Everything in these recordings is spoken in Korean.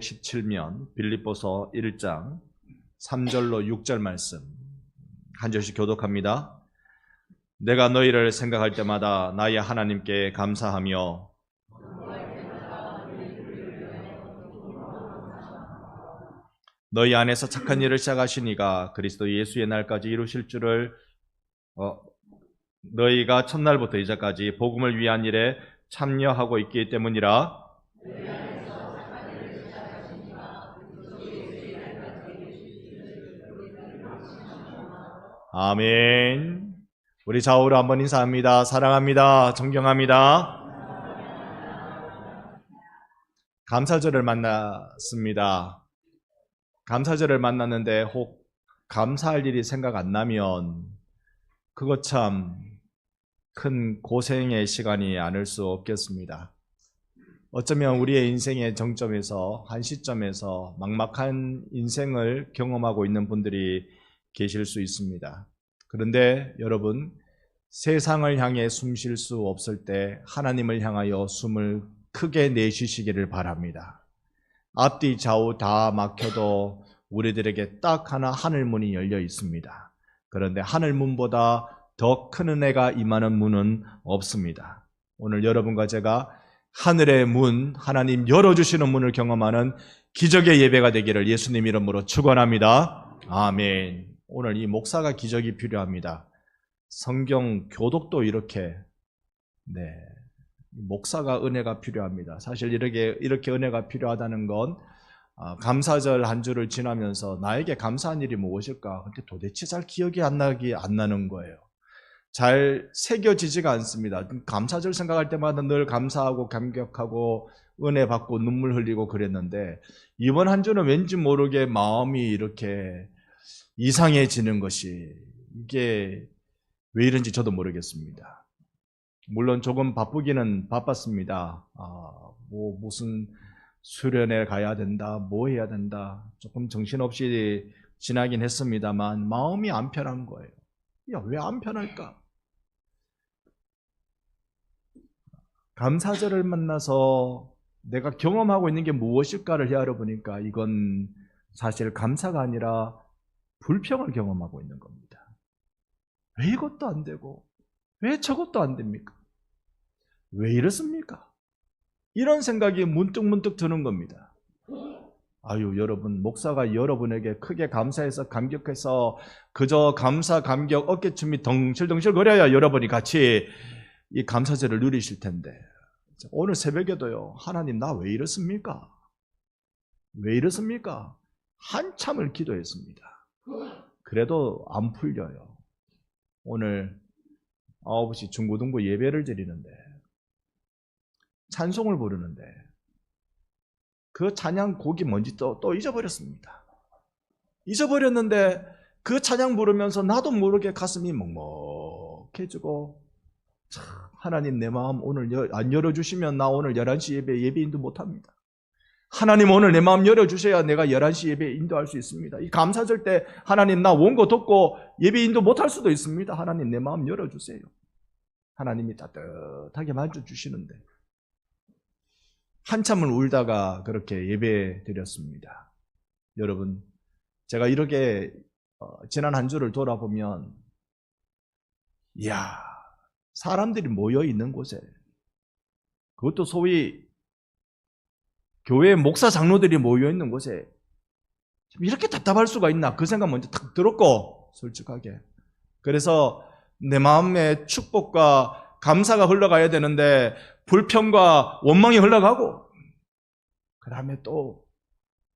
17면 빌립보서 1장 3절로 6절 말씀 한 절씩 교독합니다. 내가 너희를 생각할 때마다 나의 하나님께 감사하며 너희 안에서 착한 일을 시작하시니가 그리스도 예수의 날까지 이루실 줄을 너희가 첫날부터 이제까지 복음을 위한 일에 참여하고 있기 때문이라. 아멘. 우리 좌우로 한번 인사합니다. 사랑합니다. 존경합니다. 감사절을 만났습니다. 감사절을 만났는데 혹 감사할 일이 생각 안 나면 그거 참 큰 고생의 시간이 아닐 수 없겠습니다. 어쩌면 우리의 인생의 정점에서 한 시점에서 막막한 인생을 경험하고 있는 분들이 계실 수 있습니다. 그런데 여러분, 세상을 향해 숨 쉴 수 없을 때 하나님을 향하여 숨을 크게 내쉬시기를 바랍니다. 앞뒤 좌우 다 막혀도 우리들에게 딱 하나 하늘문이 열려 있습니다. 그런데 하늘문보다 더 큰 은혜가 임하는 문은 없습니다. 오늘 여러분과 제가 하늘의 문, 하나님 열어주시는 문을 경험하는 기적의 예배가 되기를 예수님 이름으로 축원합니다. 아멘. 오늘 이 목사가 기적이 필요합니다. 성경 교독도 이렇게 목사가 은혜가 필요합니다. 사실 이렇게 은혜가 필요하다는 건 감사절 한 주를 지나면서 나에게 감사한 일이 무엇일까? 근데 도대체 잘 기억이 안 나는 거예요. 잘 새겨지지가 않습니다. 감사절 생각할 때마다 늘 감사하고 감격하고 은혜 받고 눈물 흘리고 그랬는데 이번 한 주는 왠지 모르게 마음이 이렇게 이상해지는 것이 이게 왜 이런지 저도 모르겠습니다. 물론 조금 바쁘기는 바빴습니다. 무슨 수련회 가야 된다, 뭐 해야 된다. 조금 정신없이 지나긴 했습니다만 마음이 안 편한 거예요. 야, 왜 안 편할까? 감사절을 만나서 내가 경험하고 있는 게 무엇일까를 헤아려 보니까 이건 사실 감사가 아니라 불평을 경험하고 있는 겁니다. 왜 이것도 안 되고 왜 저것도 안 됩니까? 왜 이렇습니까? 이런 생각이 문득문득 드는 겁니다. 여러분, 목사가 여러분에게 크게 감사해서 감격해서 그저 감사 감격 어깨춤이 덩실덩실 거려야 여러분이 같이 이 감사절을 누리실 텐데 오늘 새벽에도요, 하나님 나 왜 이렇습니까? 왜 이렇습니까? 한참을 기도했습니다. 그래도 안 풀려요. 오늘 9시 중고등부 예배를 드리는데 찬송을 부르는데 그 찬양 곡이 뭔지 또 잊어버렸습니다. 잊어버렸는데 그 찬양 부르면서 나도 모르게 가슴이 먹먹해지고 하나님 내 마음 오늘 안 열어주시면 나 오늘 11시 예배 인도 못합니다. 하나님 오늘 내 마음 열어주셔야 내가 11시 예배 인도할 수 있습니다. 이 감사절 때 하나님 나 원고 덮고 예배 인도 못할 수도 있습니다. 하나님 내 마음 열어주세요. 하나님이 따뜻하게 만져주시는데 한참을 울다가 그렇게 예배 드렸습니다. 여러분, 제가 이렇게 지난 한 주를 돌아보면 사람들이 모여 있는 곳에 그것도 소위 교회 목사 장로들이 모여 있는 곳에 이렇게 답답할 수가 있나 그 생각 먼저 탁 들었고 솔직하게 그래서 내 마음에 축복과 감사가 흘러가야 되는데 불평과 원망이 흘러가고 그 다음에 또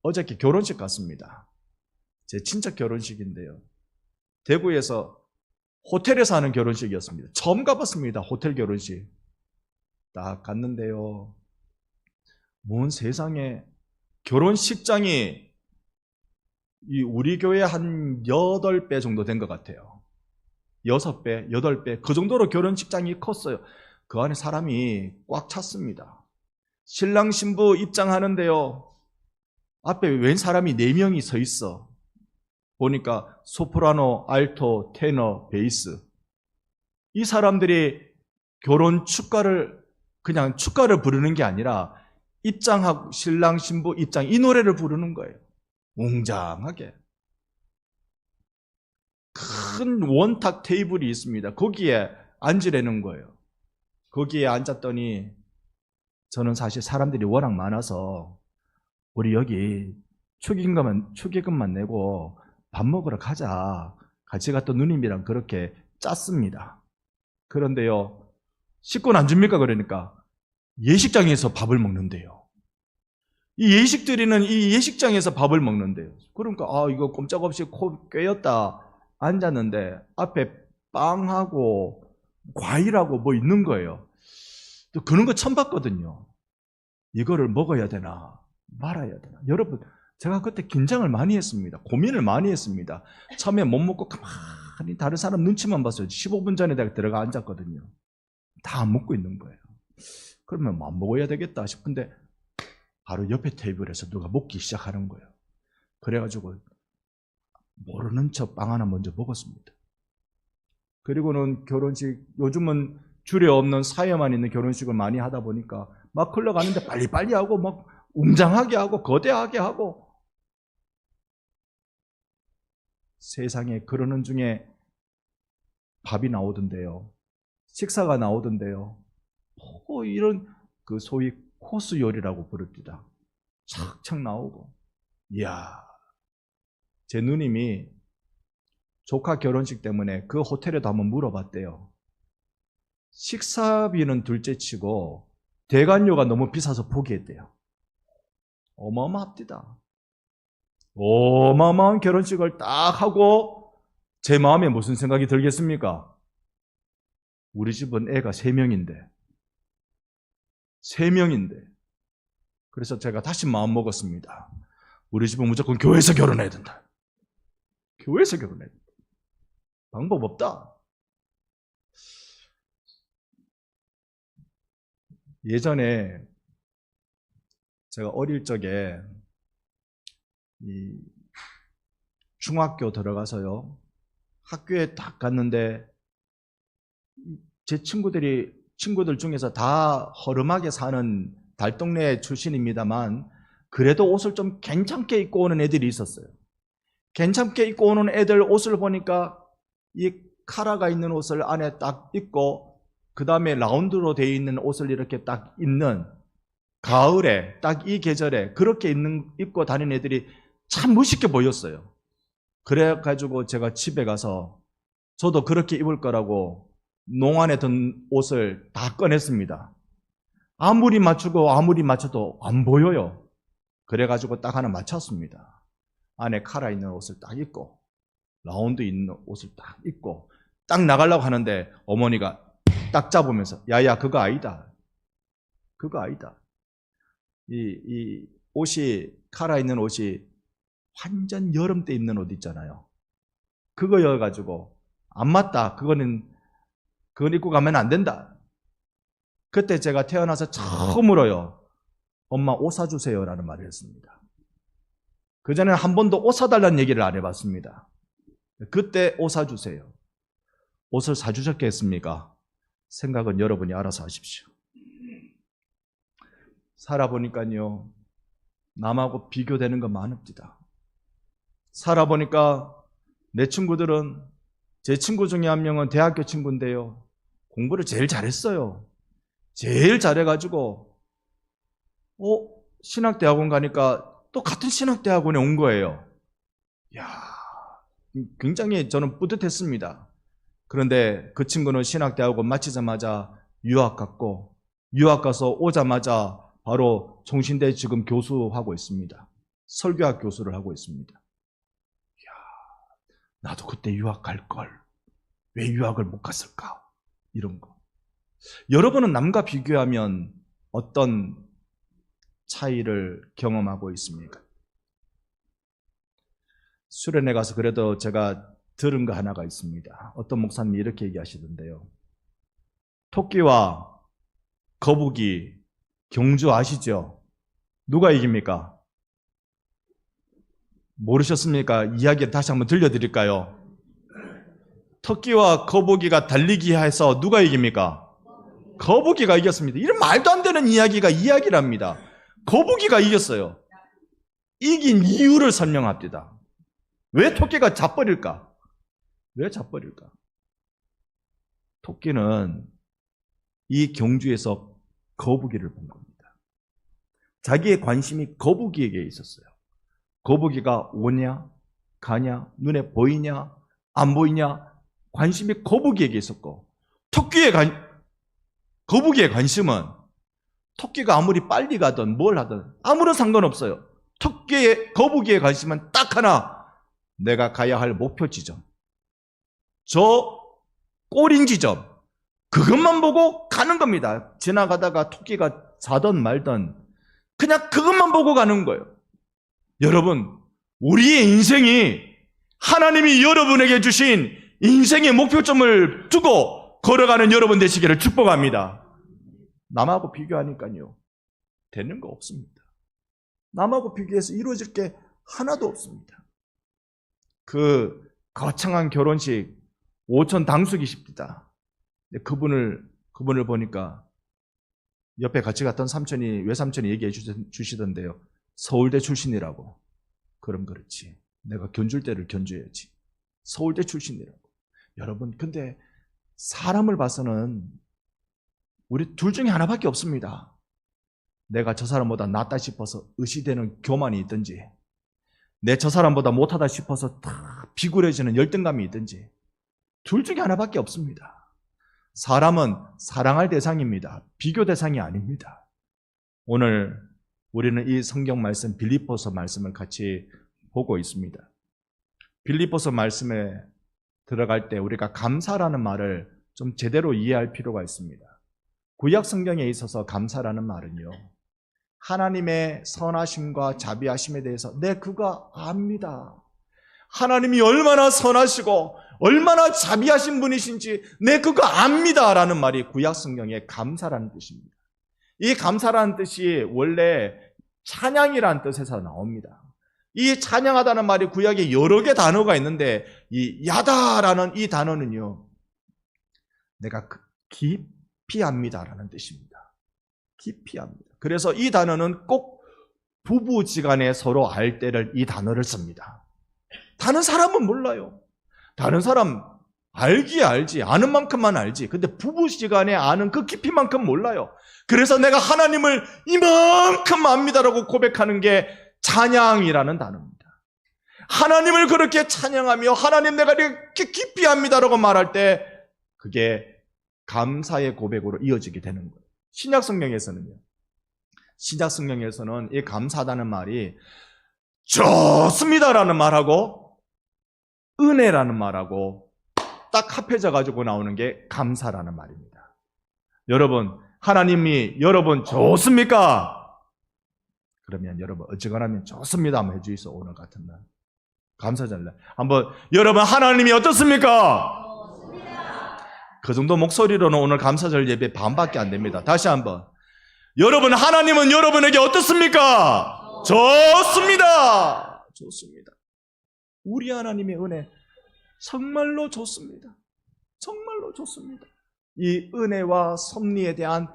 어저께 결혼식 갔습니다. 제 친척 결혼식인데요. 대구에서 호텔에서 하는 결혼식이었습니다. 처음 가봤습니다. 호텔 결혼식. 딱 갔는데요. 뭔 세상에 결혼식장이 우리 교회 한 8배 정도 된 것 같아요. 6배, 8배 그 정도로 결혼식장이 컸어요. 그 안에 사람이 꽉 찼습니다. 신랑 신부 입장하는데요. 앞에 웬 사람이 4명이 서 있어. 보니까 소프라노, 알토, 테너, 베이스. 이 사람들이 결혼 축가를 그냥 축가를 부르는 게 아니라 입장하고 신랑 신부 입장 이 노래를 부르는 거예요. 웅장하게. 큰 원탁 테이블이 있습니다. 거기에 앉으라는 거예요. 거기에 앉았더니 저는 사실 사람들이 워낙 많아서 우리 여기 축의금만 내고 밥 먹으러 가자. 같이 갔던 누님이랑 그렇게 짰습니다. 그런데요, 식권 안 줍니까? 그러니까 예식장에서 밥을 먹는데요. 이 예식 드리는 이 예식장에서 밥을 먹는데요. 그러니까 이거 꼼짝없이 코 꿰었다 앉았는데 앞에 빵하고 과일하고 뭐 있는 거예요. 또 그런 거 처음 봤거든요. 이거를 먹어야 되나 말아야 되나. 여러분, 제가 그때 긴장을 많이 했습니다. 고민을 많이 했습니다. 처음에 못 먹고 가만히 다른 사람 눈치만 봤어요. 15분 전에 내가 들어가 앉았거든요. 다 안 먹고 있는 거예요. 그러면 뭐 안 먹어야 되겠다 싶은데 바로 옆에 테이블에서 누가 먹기 시작하는 거예요. 그래가지고 모르는 척 빵 하나 먼저 먹었습니다. 그리고는 결혼식, 요즘은 줄에 없는 사회만 있는 결혼식을 많이 하다 보니까 막 흘러가는데 빨리빨리 하고 막 웅장하게 하고 거대하게 하고, 세상에 그러는 중에 밥이 나오던데요. 식사가 나오던데요. 이런 그 소위 코스 요리라고 부릅니다. 착착 나오고. 이야, 제 누님이 조카 결혼식 때문에 그 호텔에도 한번 물어봤대요. 식사비는 둘째치고 대관료가 너무 비싸서 포기했대요. 어마어마합니다. 어마어마한 결혼식을 딱 하고 제 마음에 무슨 생각이 들겠습니까? 우리 집은 애가 3명인데 그래서 제가 다시 마음 먹었습니다. 우리 집은 무조건 교회에서 결혼해야 된다. 교회에서 결혼해야 된다. 방법 없다. 예전에 제가 어릴 적에 이 중학교 들어가서요, 학교에 딱 갔는데 제 친구들 중에서 다 허름하게 사는 달동네 출신입니다만 그래도 옷을 좀 괜찮게 입고 오는 애들이 있었어요. 괜찮게 입고 오는 애들 옷을 보니까 이 카라가 있는 옷을 안에 딱 입고 그 다음에 라운드로 되어 있는 옷을 이렇게 딱 입는, 가을에 딱 이 계절에 그렇게 입고 다니는 애들이 참 멋있게 보였어요. 그래가지고 제가 집에 가서 저도 그렇게 입을 거라고 농안에 든 옷을 다 꺼냈습니다. 아무리 맞춰도 안 보여요. 그래가지고 딱 하나 맞췄습니다. 안에 카라 있는 옷을 딱 입고 라운드 있는 옷을 딱 입고 딱 나가려고 하는데 어머니가 딱 잡으면서 야야 그거 아니다. 이 옷이, 카라 있는 옷이 완전 여름 때 입는 옷 있잖아요. 그거여가지고 안 맞다. 그건 입고 가면 안 된다. 그때 제가 태어나서 처음으로요, 엄마 옷 사주세요 라는 말을 했습니다. 그전에는 한 번도 옷 사달라는 얘기를 안 해봤습니다. 그때 옷 사주세요. 옷을 사주셨겠습니까? 생각은 여러분이 알아서 하십시오. 살아보니까요, 남하고 비교되는 거 많습니다. 살아보니까 내 친구들은, 제 친구 중에 한 명은 대학교 친구인데요, 공부를 제일 잘했어요. 제일 잘해가지고 신학대학원 가니까 또 같은 신학대학원에 온 거예요. 이야, 굉장히 저는 뿌듯했습니다. 그런데 그 친구는 신학대학원 마치자마자 유학 갔고, 유학 가서 오자마자 바로 총신대 지금 교수하고 있습니다. 설교학 교수를 하고 있습니다. 이야, 나도 그때 유학 갈 걸. 왜 유학을 못 갔을까? 이런 거. 여러분은 남과 비교하면 어떤 차이를 경험하고 있습니까? 수련회 가서 그래도 제가 들은 거 하나가 있습니다. 어떤 목사님이 이렇게 얘기하시던데요. 토끼와 거북이 경주 아시죠? 누가 이깁니까? 모르셨습니까? 이야기를 다시 한번 들려드릴까요? 토끼와 거북이가 달리기 해서 누가 이깁니까? 거북이가 이겼습니다. 이런 말도 안 되는 이야기가 이야기랍니다. 거북이가 이겼어요. 이긴 이유를 설명합니다. 왜 토끼가 자버릴까? 왜 자버릴까? 토끼는 이 경주에서 거북이를 본 겁니다. 자기의 관심이 거북이에게 있었어요. 거북이가 오냐, 가냐, 눈에 보이냐, 안 보이냐, 관심이 거북이에게 있었고, 거북이의 관심은 토끼가 아무리 빨리 가든 뭘 하든 아무런 상관없어요. 거북이의 관심은 딱 하나, 내가 가야 할 목표 지점, 저 꼬린 지점, 그것만 보고 가는 겁니다. 지나가다가 토끼가 자든 말든 그냥 그것만 보고 가는 거예요. 여러분, 우리의 인생이 하나님이 여러분에게 주신 인생의 목표점을 두고 걸어가는 여러분 되시기를 축복합니다. 남하고 비교하니까요, 되는 거 없습니다. 남하고 비교해서 이루어질 게 하나도 없습니다. 그 거창한 결혼식 5천 당숙이십니다. 그분을 보니까 옆에 같이 갔던 외삼촌이 얘기해 주시던데요. 서울대 출신이라고. 그럼 그렇지. 내가 견줄 때를 견줘야지. 서울대 출신이라고. 여러분, 근데 사람을 봐서는 우리 둘 중에 하나밖에 없습니다. 내가 저 사람보다 낫다 싶어서 의시되는 교만이 있든지, 내 저 사람보다 못하다 싶어서 다 비굴해지는 열등감이 있든지, 둘 중에 하나밖에 없습니다. 사람은 사랑할 대상입니다. 비교 대상이 아닙니다. 오늘 우리는 이 성경 말씀 빌립보서 말씀을 같이 보고 있습니다. 빌립보서 말씀에 들어갈 때 우리가 감사라는 말을 좀 제대로 이해할 필요가 있습니다. 구약 성경에 있어서 감사라는 말은요, 하나님의 선하심과 자비하심에 대해서 그거 압니다. 하나님이 얼마나 선하시고 얼마나 자비하신 분이신지 그거 압니다 라는 말이 구약 성경의 감사라는 뜻입니다. 이 감사라는 뜻이 원래 찬양이라는 뜻에서 나옵니다. 이 찬양하다는 말이 구약에 여러 개 단어가 있는데, 이 야다라는 이 단어는요, 내가 깊이 압니다라는 뜻입니다. 깊이 압니다. 그래서 이 단어는 꼭 부부지간에 서로 알 때를 이 단어를 씁니다. 다른 사람은 몰라요. 다른 사람 알지. 아는 만큼만 알지. 근데 부부지간에 아는 그 깊이만큼 몰라요. 그래서 내가 하나님을 이만큼 압니다라고 고백하는 게 찬양이라는 단어입니다. 하나님을 그렇게 찬양하며 하나님 내가 이렇게 깊이 압니다라고 말할 때 그게 감사의 고백으로 이어지게 되는 거예요. 신약성경에서는 이 감사하다는 말이 좋습니다라는 말하고 은혜라는 말하고 딱 합해져 가지고 나오는 게 감사라는 말입니다. 여러분, 하나님이 여러분 좋습니까? 그러면 여러분 어지간하면 좋습니다 한번 해주이소. 오늘 같은 날 감사절날 한번, 여러분 하나님이 어떻습니까? 좋습니다. 그 정도 목소리로는 오늘 감사절 예배 반밖에 안 됩니다. 다시 한번, 여러분 하나님은 여러분에게 어떻습니까? 좋습니다. 좋습니다. 우리 하나님의 은혜 정말로 좋습니다. 정말로 좋습니다. 이 은혜와 섭리에 대한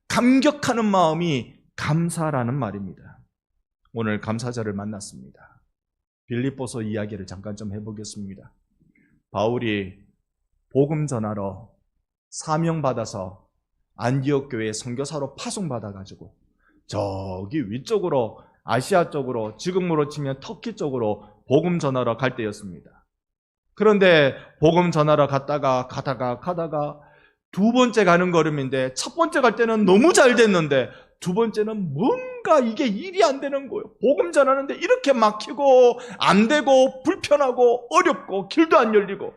감격하는 마음이 감사라는 말입니다. 오늘 감사절을 만났습니다. 빌립보서 이야기를 잠깐 좀 해보겠습니다. 바울이 복음 전하러 사명받아서 안디옥 교회 선교사로 파송받아가지고 저기 위쪽으로 아시아 쪽으로, 지금으로 치면 터키 쪽으로 복음 전하러 갈 때였습니다. 그런데 복음 전하러 가다가 두 번째 가는 걸음인데, 첫 번째 갈 때는 너무 잘 됐는데 두 번째는 뭔가 이게 일이 안 되는 거예요. 복음 전하는데 이렇게 막히고 안 되고 불편하고 어렵고 길도 안 열리고.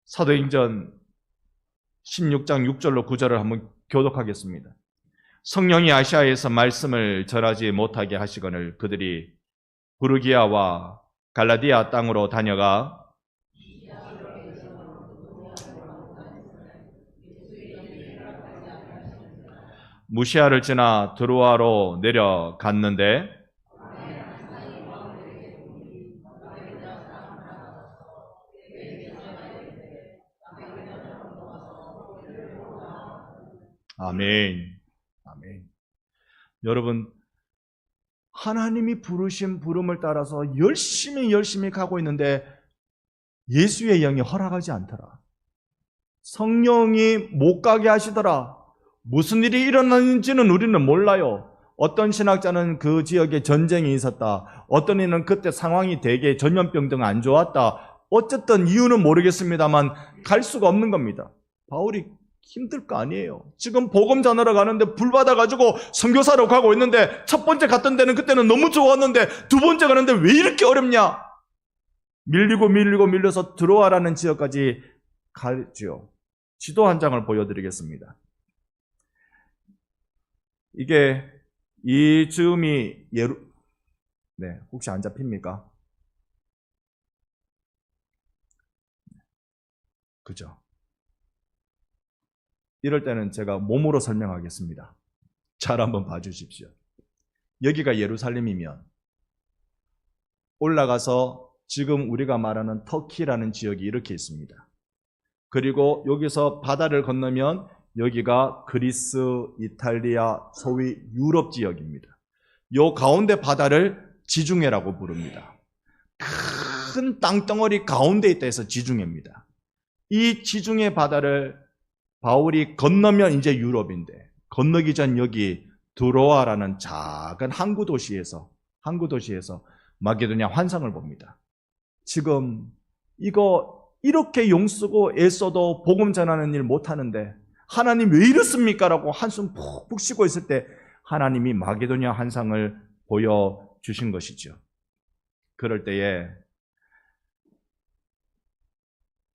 사도행전 16장 6절로 9절을 한번 교독하겠습니다. 성령이 아시아에서 말씀을 전하지 못하게 하시거늘 그들이 부르기아와 갈라디아 땅으로 다녀가 무시아를 지나 드로아로 내려갔는데 아멘. 아멘. 여러분, 하나님이 부르신 부름을 따라서 열심히 가고 있는데 예수의 영이 허락하지 않더라. 성령이 못 가게 하시더라. 무슨 일이 일어났는지는 우리는 몰라요. 어떤 신학자는 그 지역에 전쟁이 있었다. 어떤 이는 그때 상황이 되게 전염병 등 안 좋았다. 어쨌든 이유는 모르겠습니다만 갈 수가 없는 겁니다. 바울이 힘들 거 아니에요. 지금 복음 전하러 가는데 불 받아가지고 선교사로 가고 있는데 첫 번째 갔던 데는 그때는 너무 좋았는데 두 번째 가는데 왜 이렇게 어렵냐? 밀려서 들어와라는 지역까지 가죠. 지도 한 장을 보여드리겠습니다. 이게 이 즈음이 혹시 안 잡힙니까? 그죠? 이럴 때는 제가 몸으로 설명하겠습니다. 잘 한번 봐주십시오. 여기가 예루살렘이면 올라가서 지금 우리가 말하는 터키라는 지역이 이렇게 있습니다. 그리고 여기서 바다를 건너면 여기가 그리스, 이탈리아, 소위 유럽 지역입니다. 요 가운데 바다를 지중해라고 부릅니다. 큰 땅덩어리 가운데 있다 해서 지중해입니다. 이 지중해 바다를 바울이 건너면 이제 유럽인데 건너기 전 여기 드로아라는 작은 항구 도시에서 마게도냐 환상을 봅니다. 지금 이거 이렇게 용쓰고 애써도 복음 전하는 일 못하는데 하나님 왜 이렇습니까? 라고 한숨 푹푹 쉬고 있을 때 하나님이 마게도냐 환상을 보여주신 것이죠. 그럴 때에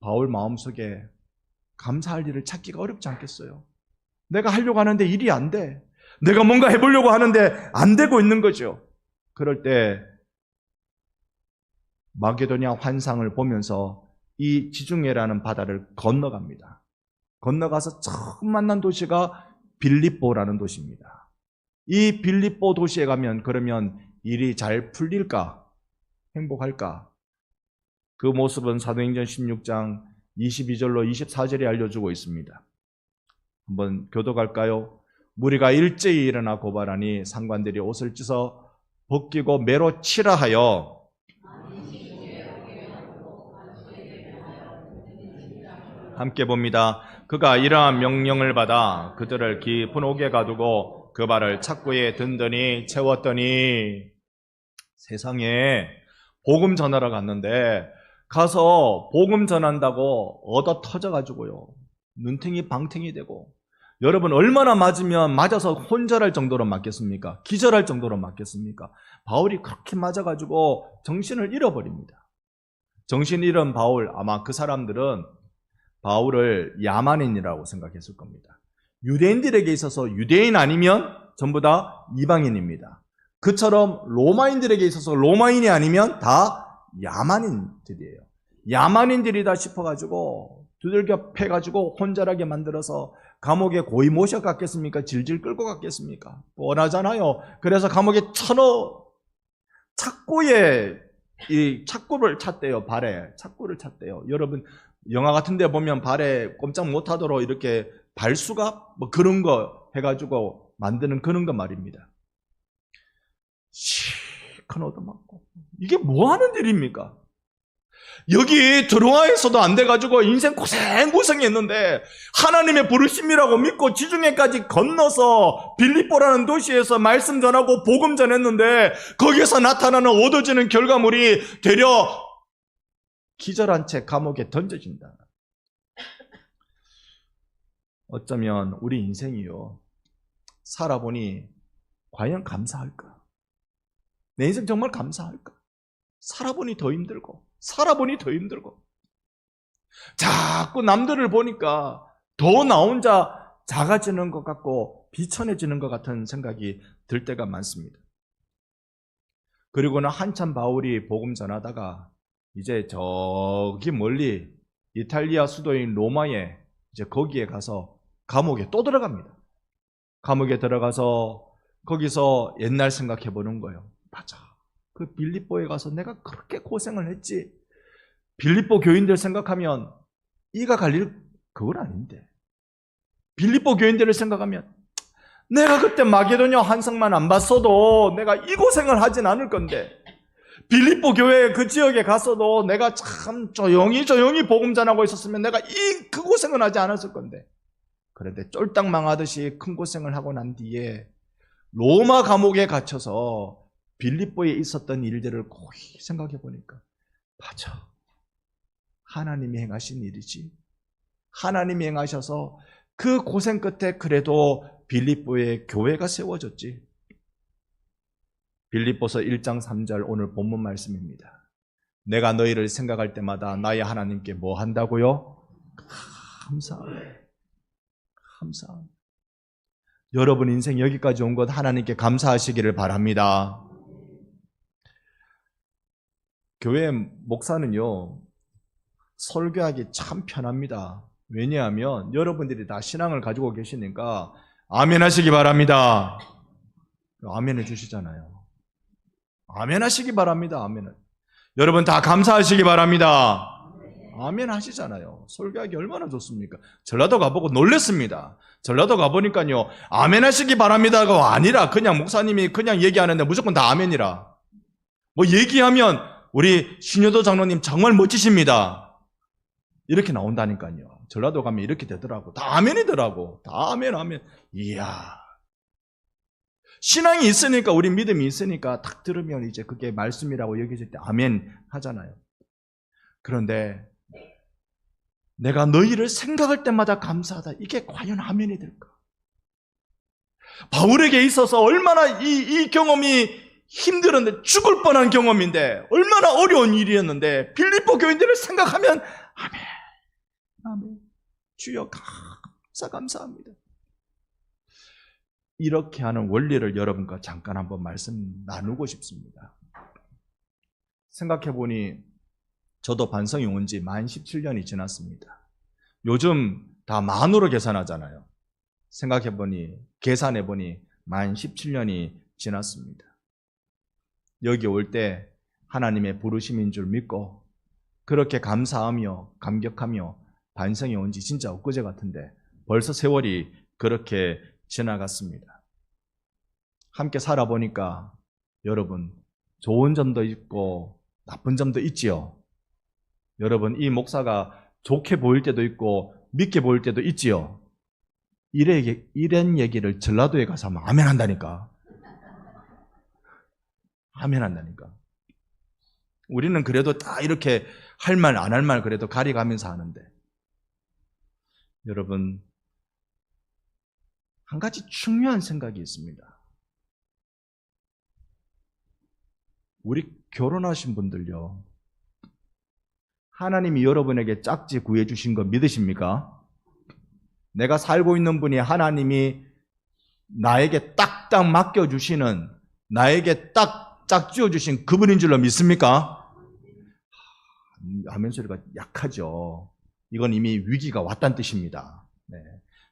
바울 마음속에 감사할 일을 찾기가 어렵지 않겠어요? 내가 하려고 하는데 일이 안 돼. 내가 뭔가 해보려고 하는데 안 되고 있는 거죠. 그럴 때 마게도냐 환상을 보면서 이 지중해라는 바다를 건너갑니다. 건너가서 처음 만난 도시가 빌립보라는 도시입니다. 이 빌립보 도시에 가면 그러면 일이 잘 풀릴까? 행복할까? 그 모습은 사도행전 16장 22절로 24절에 알려주고 있습니다. 한번 교독할까요? 무리가 일제히 일어나 고발하니 상관들이 옷을 찢어 벗기고 매로 치라 하여 함께 봅니다. 그가 이러한 명령을 받아 그들을 깊은 옥에 가두고 그 발을 착고에 든더니 채웠더니 세상에 복음 전하러 갔는데 가서 복음 전한다고 얻어 터져가지고요. 눈탱이 방탱이 되고 여러분 얼마나 맞아서 혼절할 정도로 맞겠습니까? 기절할 정도로 맞겠습니까? 바울이 그렇게 맞아가지고 정신을 잃어버립니다. 정신 잃은 바울, 아마 그 사람들은 바울을 야만인이라고 생각했을 겁니다. 유대인들에게 있어서 유대인 아니면 전부 다 이방인입니다. 그처럼 로마인들에게 있어서 로마인이 아니면 다 야만인들이에요. 야만인들이다 싶어가지고 두들겨 패가지고 혼절하게 만들어서 감옥에 고이 모셔갔겠습니까? 질질 끌고 갔겠습니까? 뻔하잖아요. 그래서 감옥에 착고에 이 착고를 찼대요. 발에 착고를 찼대요. 여러분 영화 같은 데 보면 발에 꼼짝 못하도록 이렇게 발수갑 뭐 그런 거 해가지고 만드는 그런 거 말입니다. 시큰 얻어맞고 이게 뭐 하는 일입니까? 여기 드로아에서도 안 돼가지고 인생 고생했는데 하나님의 부르심이라고 믿고 지중해까지 건너서 빌립보라는 도시에서 말씀 전하고 복음 전했는데 거기에서 나타나는 얻어지는 결과물이 되려 기절한 채 감옥에 던져진다. 어쩌면 우리 인생이요 살아보니 과연 감사할까? 내 인생 정말 감사할까? 살아보니 더 힘들고 자꾸 남들을 보니까 더 나 혼자 작아지는 것 같고 비천해지는 것 같은 생각이 들 때가 많습니다. 그리고는 한참 바울이 복음 전하다가 이제 저기 멀리 이탈리아 수도인 로마에 이제 거기에 가서 감옥에 또 들어갑니다. 감옥에 들어가서 거기서 옛날 생각해 보는 거예요. 맞아. 그 빌립보에 가서 내가 그렇게 고생을 했지. 빌립보 교인들 생각하면 이가 갈릴 그건 아닌데. 빌립보 교인들을 생각하면 내가 그때 마게도냐 환상만 안 봤어도 내가 이 고생을 하진 않을 건데, 빌립보 교회 그 지역에 갔어도 내가 참 조용히 복음 전하고 있었으면 내가 그 고생은 하지 않았을 건데, 그런데 쫄딱 망하듯이 큰 고생을 하고 난 뒤에 로마 감옥에 갇혀서 빌립보에 있었던 일들을 고이 생각해 보니까, 맞아, 하나님이 행하신 일이지. 하나님이 행하셔서 그 고생 끝에 그래도 빌립보에 교회가 세워졌지. 빌립보서 1장 3절 오늘 본문 말씀입니다. 내가 너희를 생각할 때마다 나의 하나님께 뭐 한다고요? 감사합니다. 여러분 인생 여기까지 온 것 하나님께 감사하시기를 바랍니다. 교회 목사는요, 설교하기 참 편합니다. 왜냐하면 여러분들이 다 신앙을 가지고 계시니까 아멘 하시기 바랍니다. 아멘 해주시잖아요. 아멘 하시기 바랍니다. 아멘. 여러분 다 감사하시기 바랍니다. 아멘 하시잖아요. 설교하기 얼마나 좋습니까? 전라도 가보고 놀랬습니다. 전라도 가보니까요, 아멘 하시기 바랍니다가 아니라 그냥 목사님이 그냥 얘기하는데 무조건 다 아멘이라. 뭐 얘기하면 우리 신효도 장로님 정말 멋지십니다, 이렇게 나온다니까요. 전라도 가면 이렇게 되더라고. 다 아멘이더라고. 다 아멘. 이야. 신앙이 있으니까, 우리 믿음이 있으니까 딱 들으면 이제 그게 말씀이라고 여겨질 때 아멘 하잖아요. 그런데 내가 너희를 생각할 때마다 감사하다, 이게 과연 아멘이 될까? 바울에게 있어서 얼마나 이 경험이 힘들었는데, 죽을 뻔한 경험인데, 얼마나 어려운 일이었는데, 빌립보 교인들을 생각하면 아멘. 주여 감사합니다. 이렇게 하는 원리를 여러분과 잠깐 한번 말씀 나누고 싶습니다. 생각해보니 저도 반성이 온 지 만 17년이 지났습니다. 요즘 다 만으로 계산하잖아요. 생각해보니, 계산해보니 만 17년이 지났습니다. 여기 올 때 하나님의 부르심인 줄 믿고 그렇게 감사하며 감격하며 반성이 온 지 진짜 엊그제 같은데 벌써 세월이 그렇게 지나갔습니다. 함께 살아보니까 여러분, 좋은 점도 있고 나쁜 점도 있지요. 여러분, 이 목사가 좋게 보일 때도 있고 믿게 보일 때도 있지요. 이런 얘기를 전라도에 가서 하면 아멘 한다니까. 아멘 한다니까. 우리는 그래도 다 이렇게 할 말 안 할 말 그래도 가려가면서 하는데, 여러분, 한 가지 중요한 생각이 있습니다. 우리 결혼하신 분들요, 하나님이 여러분에게 짝지 구해주신 거 믿으십니까? 내가 살고 있는 분이 하나님이 나에게 딱딱 맡겨주시는, 나에게 딱 짝지어주신 그분인 줄로 믿습니까? 아멘 소리가 약하죠. 이건 이미 위기가 왔다는 뜻입니다. 네.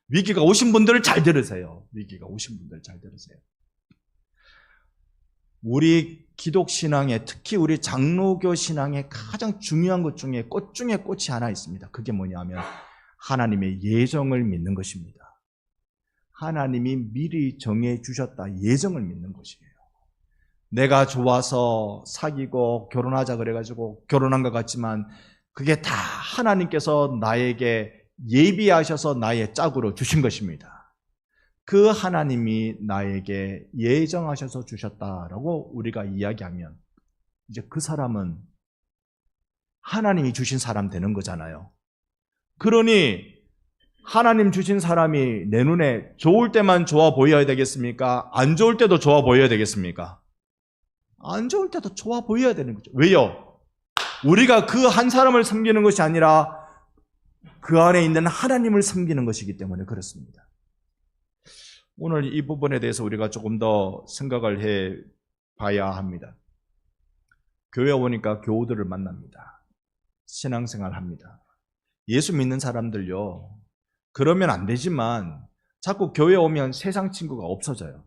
위기가 오신 분들을 잘 들으세요. 위기가 오신 분들 잘 들으세요. 우리 기독 신앙에, 특히 우리 장로교 신앙에 가장 중요한 것 중에 꽃 중에 꽃이 하나 있습니다. 그게 뭐냐면 하나님의 예정을 믿는 것입니다. 하나님이 미리 정해 주셨다, 예정을 믿는 것이에요. 내가 좋아서 사귀고 결혼하자 그래가지고 결혼한 것 같지만 그게 다 하나님께서 나에게 예비하셔서 나의 짝으로 주신 것입니다. 그 하나님이 나에게 예정하셔서 주셨다라고 우리가 이야기하면 이제 그 사람은 하나님이 주신 사람 되는 거잖아요. 그러니 하나님 주신 사람이 내 눈에 좋을 때만 좋아 보여야 되겠습니까? 안 좋을 때도 좋아 보여야 되겠습니까? 안 좋을 때도 좋아 보여야 되는 거죠. 왜요? 우리가 그 한 사람을 섬기는 것이 아니라 그 안에 있는 하나님을 섬기는 것이기 때문에 그렇습니다. 오늘 이 부분에 대해서 우리가 조금 더 생각을 해 봐야 합니다. 교회 오니까 교우들을 만납니다. 신앙생활 합니다. 예수 믿는 사람들요, 그러면 안 되지만 자꾸 교회 오면 세상 친구가 없어져요.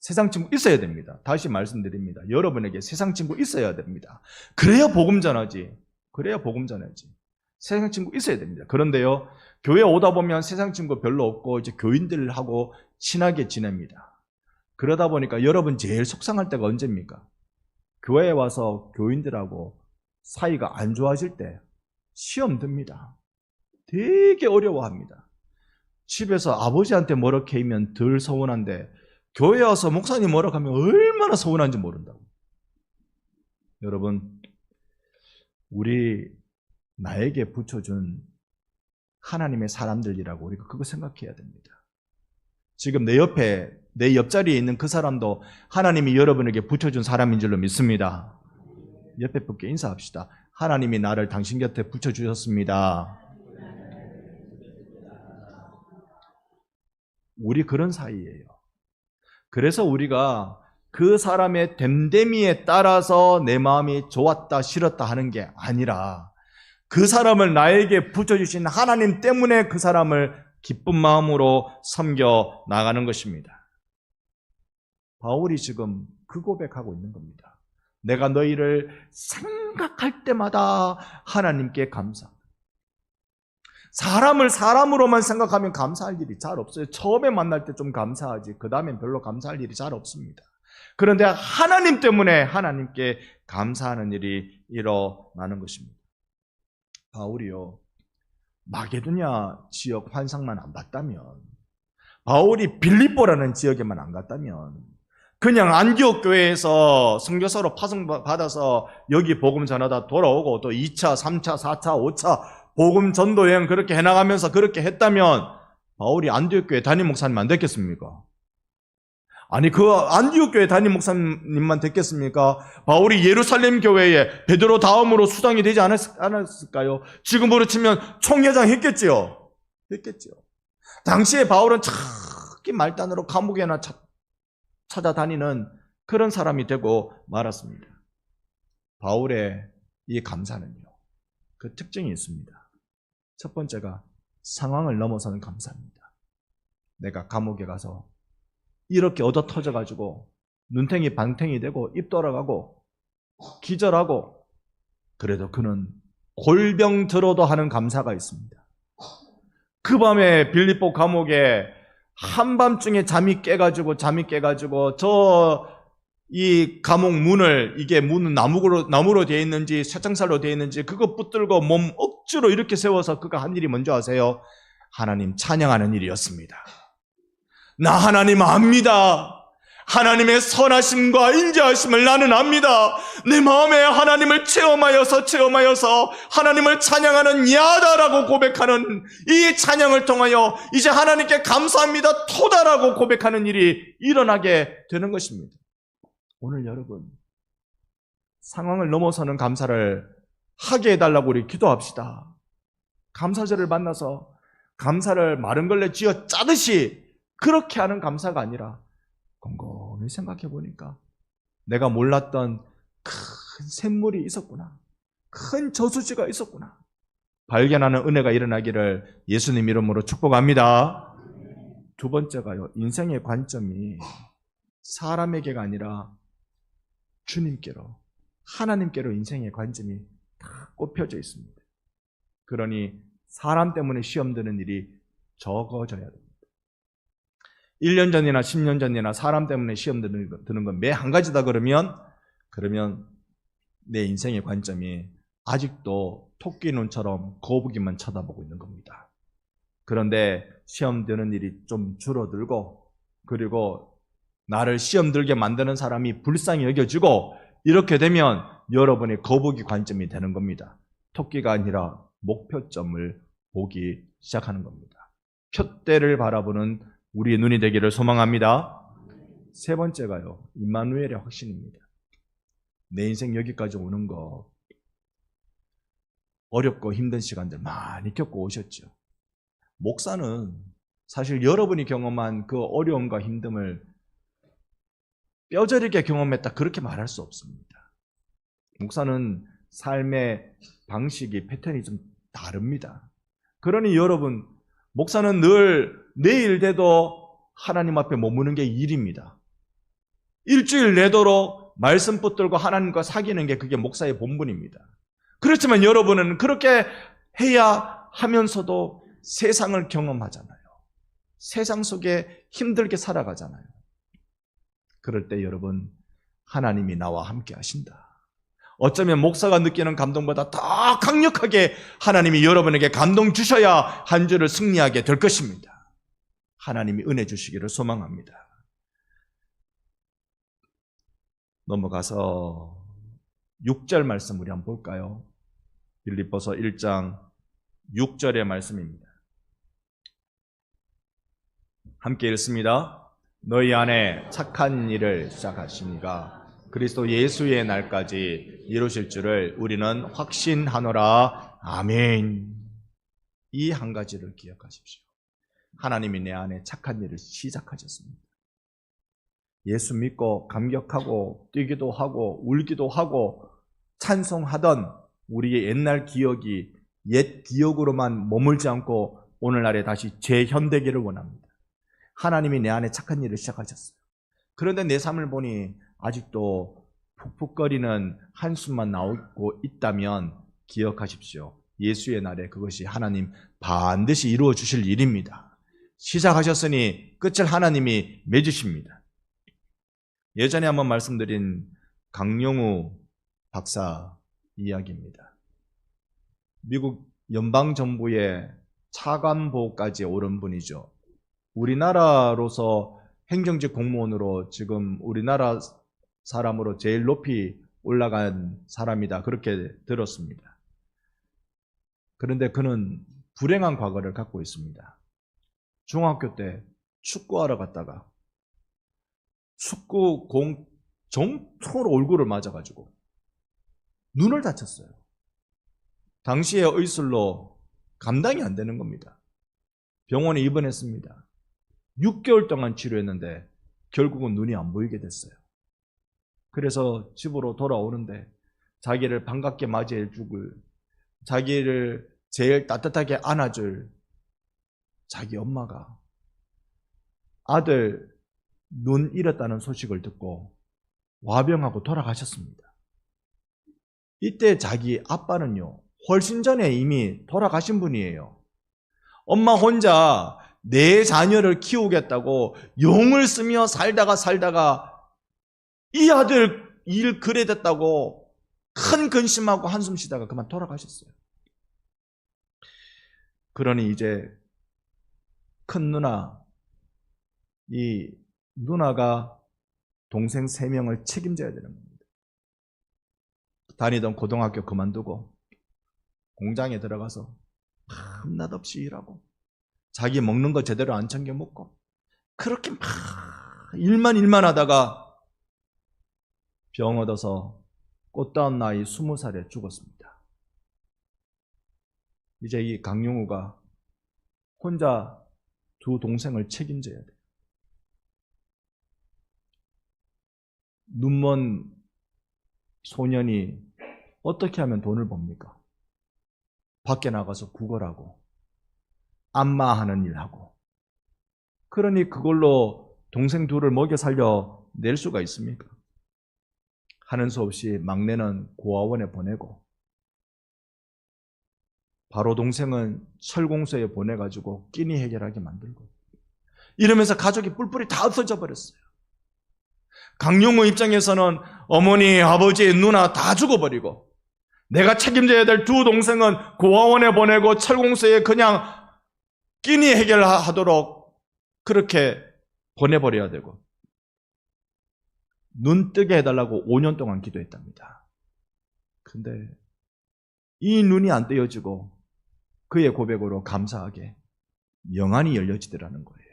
세상 친구 있어야 됩니다. 다시 말씀드립니다. 여러분에게 세상 친구 있어야 됩니다. 그래야 복음 전하지. 그래야 복음 전하지. 세상 친구 있어야 됩니다. 그런데요, 교회 오다 보면 세상 친구 별로 없고 이제 교인들하고 친하게 지냅니다. 그러다 보니까 여러분 제일 속상할 때가 언제입니까? 교회에 와서 교인들하고 사이가 안 좋아질 때 시험 듭니다. 되게 어려워합니다. 집에서 아버지한테 뭐라 해이면 덜 서운한데 교회에 와서 목사님 뭐라 하면 얼마나 서운한지 모른다고. 여러분, 우리 나에게 붙여준 하나님의 사람들이라고 우리가 그거 생각해야 됩니다. 지금 내 옆에 내 옆자리에 있는 그 사람도 하나님이 여러분에게 붙여준 사람인 줄로 믿습니다. 옆에 분께 인사합시다. 하나님이 나를 당신 곁에 붙여주셨습니다. 우리 그런 사이예요. 그래서 우리가 그 사람의 됨됨이에 따라서 내 마음이 좋았다 싫었다 하는 게 아니라 그 사람을 나에게 붙여주신 하나님 때문에 그 사람을 기쁜 마음으로 섬겨 나가는 것입니다. 바울이 지금 그 고백하고 있는 겁니다. 내가 너희를 생각할 때마다 하나님께 감사. 사람을 사람으로만 생각하면 감사할 일이 잘 없어요. 처음에 만날 때 좀 감사하지 그 다음엔 별로 감사할 일이 잘 없습니다. 그런데 하나님 때문에 하나님께 감사하는 일이 일어나는 것입니다. 바울이요, 마게도냐 지역 환상만 안 봤다면, 바울이 빌립보라는 지역에만 안 갔다면, 그냥 안디옥 교회에서 선교사로 파송받아서 여기 복음 전하다 돌아오고 또 2차, 3차, 4차, 5차 복음 전도 여행 그렇게 해나가면서 그렇게 했다면 바울이 안디옥 교회 담임 목사님 안 됐겠습니까? 아니 그 안디옥 교회 담임 목사님만 됐겠습니까? 바울이 예루살렘 교회에 베드로 다음으로 수장이 되지 않았을까요? 지금으로 치면 총회장 했겠지요. 당시에 바울은 차기 말단으로 감옥에나 찾아다니는 그런 사람이 되고 말았습니다. 바울의 이 감사는요, 그 특징이 있습니다. 첫 번째가 상황을 넘어서는 감사입니다. 내가 감옥에 가서 이렇게 얻어 터져가지고 눈탱이 방탱이 되고 입 돌아가고 기절하고 그래도 그는 골병 들어도 하는 감사가 있습니다. 그 밤에 빌립보 감옥에 한밤중에 잠이 깨가지고 이 감옥 문을, 이게 문은 나무로 되어 있는지 쇠창살로 되어 있는지 그거 붙들고 몸 억지로 이렇게 세워서 그가 한 일이 뭔지 아세요? 하나님 찬양하는 일이었습니다. 나 하나님 압니다. 하나님의 선하심과 인자하심을 나는 압니다. 내 마음에 하나님을 체험하여서 하나님을 찬양하는 야다라고 고백하는 이 찬양을 통하여 이제 하나님께 감사합니다 토다라고 고백하는 일이 일어나게 되는 것입니다. 오늘 여러분, 상황을 넘어서는 감사를 하게 해달라고 우리 기도합시다. 감사절을 만나서 감사를 마른 걸레 쥐어 짜듯이 그렇게 하는 감사가 아니라 곰곰이 생각해 보니까 내가 몰랐던 큰 샘물이 있었구나, 큰 저수지가 있었구나 발견하는 은혜가 일어나기를 예수님 이름으로 축복합니다. 두 번째가요, 인생의 관점이 사람에게가 아니라 주님께로, 하나님께로 인생의 관점이 다 꼽혀져 있습니다. 그러니 사람 때문에 시험 드는 일이 적어져야 됩니다. 1년 전이나 10년 전이나 사람 때문에 시험 드는 건 매 한 가지다 그러면 내 인생의 관점이 아직도 토끼 눈처럼 거북이만 쳐다보고 있는 겁니다. 그런데 시험 드는 일이 좀 줄어들고, 그리고 나를 시험 들게 만드는 사람이 불쌍히 여겨지고, 이렇게 되면 여러분의 거북이 관점이 되는 겁니다. 토끼가 아니라 목표점을 보기 시작하는 겁니다. 표대를 바라보는 우리의 눈이 되기를 소망합니다. 세 번째가요, 임마누엘의 확신입니다. 내 인생 여기까지 오는 거 어렵고 힘든 시간들 많이 겪고 오셨죠. 목사는 사실 여러분이 경험한 그 어려움과 힘듦을 뼈저리게 경험했다 그렇게 말할 수 없습니다. 목사는 삶의 방식이, 패턴이 좀 다릅니다. 그러니 여러분, 목사는 늘 내일 돼도 하나님 앞에 머무는 게 일입니다. 일주일 내도록 말씀 붙들고 하나님과 사귀는 게 그게 목사의 본분입니다. 그렇지만 여러분은 그렇게 해야 하면서도 세상을 경험하잖아요. 세상 속에 힘들게 살아가잖아요. 그럴 때 여러분, 하나님이 나와 함께 하신다. 어쩌면 목사가 느끼는 감동보다 더 강력하게 하나님이 여러분에게 감동 주셔야 한 주를 승리하게 될 것입니다. 하나님이 은혜 주시기를 소망합니다. 넘어가서 6절 말씀 우리 한번 볼까요? 빌립보서 1장 6절의 말씀입니다. 함께 읽습니다. 너희 안에 착한 일을 시작하시니가 그리스도 예수의 날까지 이루실 줄을 우리는 확신하노라. 아멘. 이 한 가지를 기억하십시오. 하나님이 내 안에 착한 일을 시작하셨습니다. 예수 믿고 감격하고 뛰기도 하고 울기도 하고 찬송하던 우리의 옛날 기억이 옛 기억으로만 머물지 않고 오늘날에 다시 재현되기를 원합니다. 하나님이 내 안에 착한 일을 시작하셨어요. 그런데 내 삶을 보니 아직도 푹푹거리는 한숨만 나오고 있다면 기억하십시오. 예수의 날에 그것이 하나님 반드시 이루어 주실 일입니다. 시작하셨으니 끝을 하나님이 맺으십니다. 예전에 한번 말씀드린 강용우 박사 이야기입니다. 미국 연방정부의 차관보까지 오른 분이죠. 우리나라로서 행정직 공무원으로 지금 우리나라 사람으로 제일 높이 올라간 사람이다. 그렇게 들었습니다. 그런데 그는 불행한 과거를 갖고 있습니다. 중학교 때 축구하러 갔다가 축구공 정통으로 얼굴을 맞아가지고 눈을 다쳤어요. 당시에 의술로 감당이 안 되는 겁니다. 병원에 입원했습니다. 6개월 동안 치료했는데 결국은 눈이 안 보이게 됐어요. 그래서 집으로 돌아오는데 자기를 반갑게 맞이해 주길, 자기를 제일 따뜻하게 안아줄 자기 엄마가 아들 눈 잃었다는 소식을 듣고 와병하고 돌아가셨습니다. 이때 자기 아빠는요, 훨씬 전에 이미 돌아가신 분이에요. 엄마 혼자 내 자녀를 키우겠다고 용을 쓰며 살다가 이 아들 일 그래 됐다고 큰 근심하고 한숨 쉬다가 그만 돌아가셨어요. 그러니 이제 큰 누나, 이 누나가 동생 3명을 책임져야 되는 겁니다. 다니던 고등학교 그만두고 공장에 들어가서 밤낮없이 일하고 자기 먹는 거 제대로 안 챙겨 먹고 그렇게 막 일만 하다가 병 얻어서 꽃다운 나이 20살에 죽었습니다. 이제 이 강용우가 혼자 2 동생을 책임져야 돼요. 눈먼 소년이 어떻게 하면 돈을 법니까? 밖에 나가서 구걸하고 안마하는 일하고, 그러니 그걸로 동생 2를 먹여 살려 낼 수가 있습니까? 하는 수 없이 막내는 고아원에 보내고 바로 동생은 철공소에 보내가지고 끼니 해결하게 만들고, 이러면서 가족이 뿔뿔이 다 없어져 버렸어요. 강용우 입장에서는 어머니, 아버지, 누나 다 죽어버리고 내가 책임져야 될 2 동생은 고아원에 보내고 철공소에 그냥 끼니 해결하도록 그렇게 보내버려야 되고, 눈 뜨게 해달라고 5년 동안 기도했답니다. 근데 이 눈이 안 뜨여지고 그의 고백으로 감사하게 영안이 열려지더라는 거예요.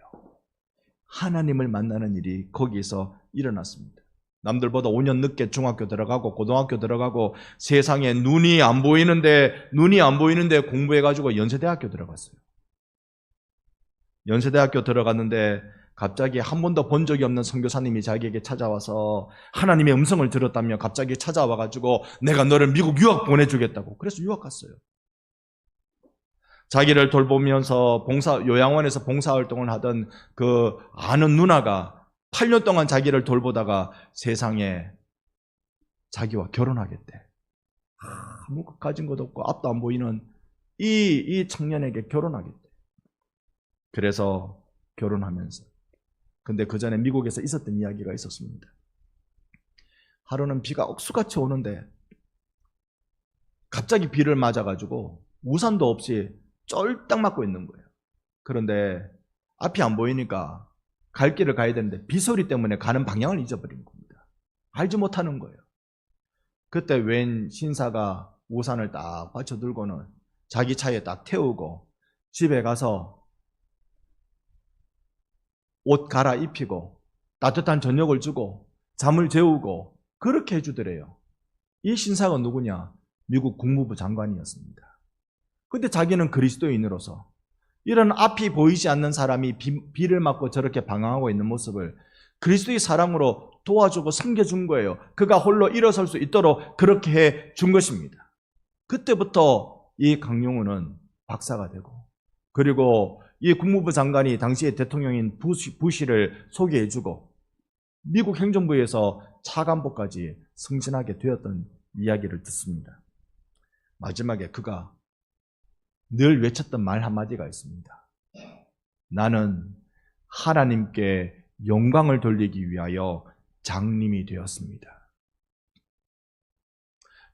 하나님을 만나는 일이 거기서 일어났습니다. 남들보다 5년 늦게 중학교 들어가고 고등학교 들어가고 세상에 눈이 안 보이는데 공부해가지고 연세대학교 들어갔어요. 연세대학교 들어갔는데 갑자기 한 번도 본 적이 없는 선교사님이 자기에게 찾아와서 하나님의 음성을 들었다며 갑자기 찾아와가지고 내가 너를 미국 유학 보내주겠다고. 그래서 유학 갔어요. 자기를 돌보면서 요양원에서 봉사활동을 하던 그 아는 누나가 8년 동안 자기를 돌보다가 세상에 자기와 결혼하겠대. 아무것도 가진 것도 없고 앞도 안 보이는 이 청년에게 결혼하겠대. 그래서 결혼하면서. 근데 그 전에 미국에서 있었던 이야기가 있었습니다. 하루는 비가 억수같이 오는데 갑자기 비를 맞아가지고 우산도 없이 쫄딱 맞고 있는 거예요. 그런데 앞이 안 보이니까 갈 길을 가야 되는데 비 소리 때문에 가는 방향을 잊어버린 겁니다. 알지 못하는 거예요. 그때 웬 신사가 우산을 딱 받쳐 들고는 자기 차에 딱 태우고 집에 가서 옷 갈아입히고 따뜻한 저녁을 주고 잠을 재우고 그렇게 해주더래요. 이 신사가 누구냐? 미국 국무부 장관이었습니다. 근데 자기는 그리스도인으로서 이런 앞이 보이지 않는 사람이 비를 맞고 저렇게 방황하고 있는 모습을 그리스도의 사랑으로 도와주고 섬겨준 거예요. 그가 홀로 일어설 수 있도록 그렇게 해준 것입니다. 그때부터 이 강용우는 박사가 되고, 그리고 이 국무부 장관이 당시의 대통령인 부시를 소개해주고 미국 행정부에서 차관보까지 승진하게 되었던 이야기를 듣습니다. 마지막에 그가 늘 외쳤던 말 한마디가 있습니다. 나는 하나님께 영광을 돌리기 위하여 장님이 되었습니다.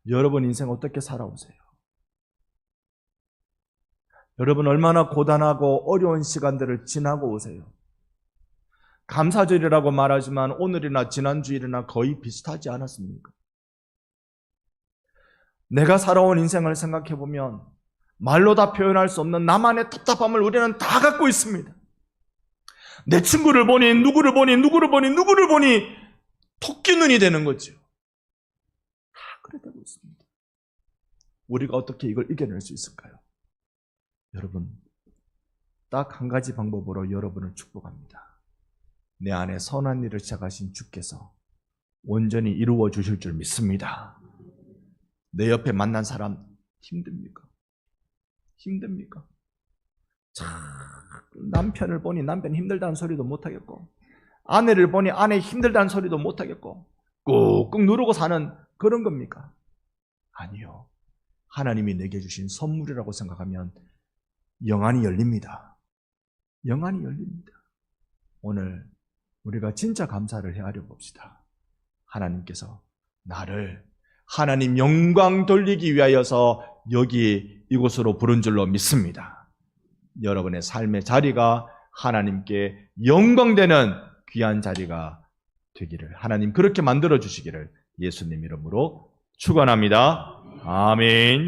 여러분 인생 어떻게 살아오세요? 여러분 얼마나 고단하고 어려운 시간들을 지나고 오세요? 감사절이라고 말하지만 오늘이나 지난주일이나 거의 비슷하지 않았습니까? 내가 살아온 인생을 생각해보면 말로 다 표현할 수 없는 나만의 답답함을 우리는 다 갖고 있습니다. 내 친구를 보니 누구를 보니 토끼 눈이 되는 거죠. 다 그래 되고 있습니다. 우리가 어떻게 이걸 이겨낼 수 있을까요? 여러분, 딱 한 가지 방법으로 여러분을 축복합니다. 내 안에 선한 일을 시작하신 주께서 온전히 이루어 주실 줄 믿습니다. 내 옆에 만난 사람 힘듭니까? 힘듭니까? 참, 남편을 보니 남편 힘들다는 소리도 못하겠고, 아내를 보니 아내 힘들다는 소리도 못하겠고, 꾹꾹 누르고 사는 그런 겁니까? 아니요. 하나님이 내게 주신 선물이라고 생각하면 영안이 열립니다. 영안이 열립니다. 오늘 우리가 진짜 감사를 헤아려 봅시다. 하나님께서 나를 하나님 영광 돌리기 위하여서 여기 이곳으로 부른 줄로 믿습니다. 여러분의 삶의 자리가 하나님께 영광되는 귀한 자리가 되기를, 하나님 그렇게 만들어 주시기를 예수님 이름으로 축원합니다. 아멘.